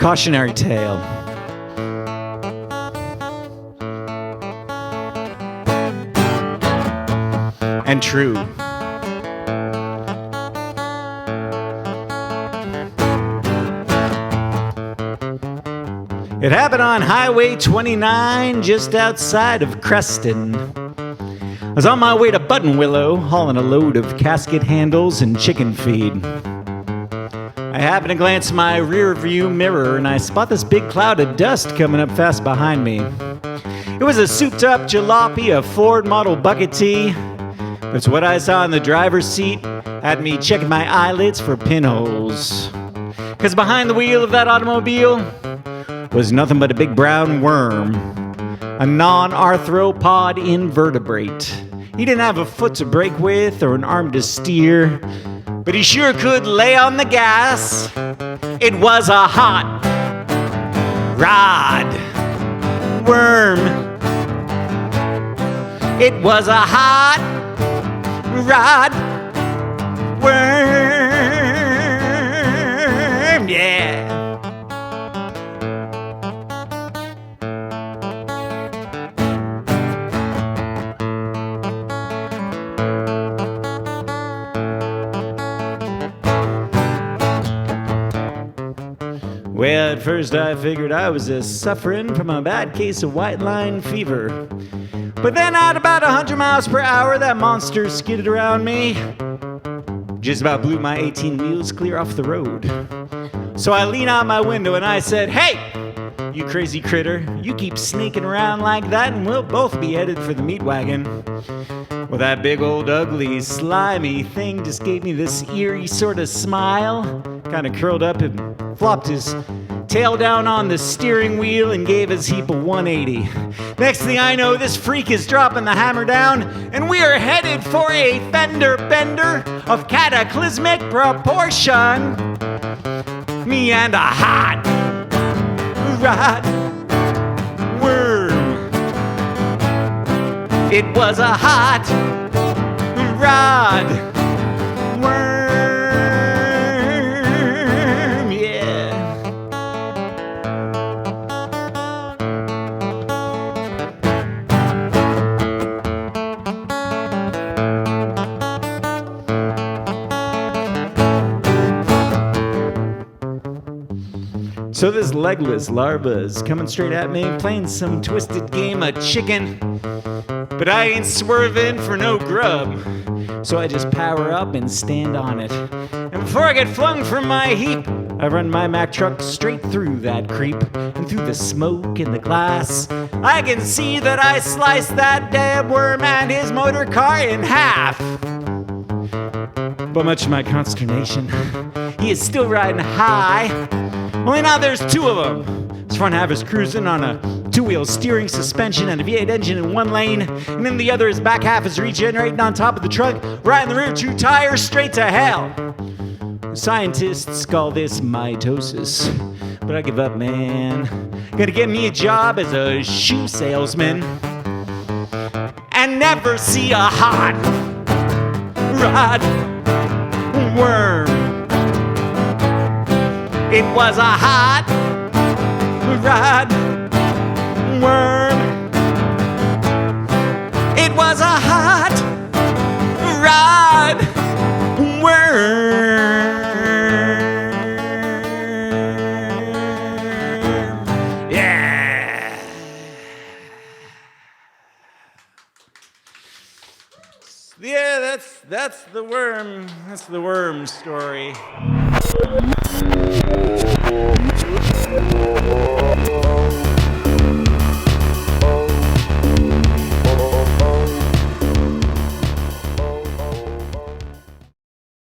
Cautionary tale. And true. It happened on Highway 29 just outside of Creston. I was on my way to Buttonwillow, hauling a load of casket handles and chicken feed. I happened to glance in my rear view mirror and I spot this big cloud of dust coming up fast behind me. It was a souped-up jalopy, a Ford Model Bucket T. That's what I saw in the driver's seat, had me checking my eyelids for pinholes. Because behind the wheel of that automobile was nothing but a big brown worm, a non-arthropod invertebrate. He didn't have a foot to brake with or an arm to steer, but he sure could lay on the gas. It was a hot rod worm. It was a hot rod worm, yeah. Well, at first I figured I was just suffering from a bad case of white line fever. But then at about 100 miles per hour, that monster skidded around me. Just about blew my 18 wheels clear off the road. So I leaned out my window and I said, "Hey, you crazy critter, you keep sneaking around like that and we'll both be headed for the meat wagon." Well, that big old ugly slimy thing just gave me this eerie sort of smile, kind of curled up and flopped his tail down on the steering wheel and gave his heap a 180. Next thing I know, this freak is dropping the hammer down, and we are headed for a fender bender of cataclysmic proportion. Me and a hot rod worm. It was a hot rod worm, yeah. So this legless larva is coming straight at me, playing some twisted game of chicken. But I ain't swerving for no grub, so I just power up and stand on it. And before I get flung from my heap, I run my Mack truck straight through that creep. And through the smoke and the glass, I can see that I sliced that damn worm and his motor car in half. But much to my consternation, he is still riding high. Only now there's two of them. His front half is cruising on a two-wheel steering suspension and a V8 engine in one lane, and then the other, his back half is regenerating on top of the trunk, riding the rear two tires straight to hell. Scientists call this mitosis, but I give up, man. Gotta get me a job as a shoe salesman and never see a hot rod worm. It was a hot rod worm. It was a hot rod worm. Yeah. Yeah, that's the worm. That's the worm story. Oh,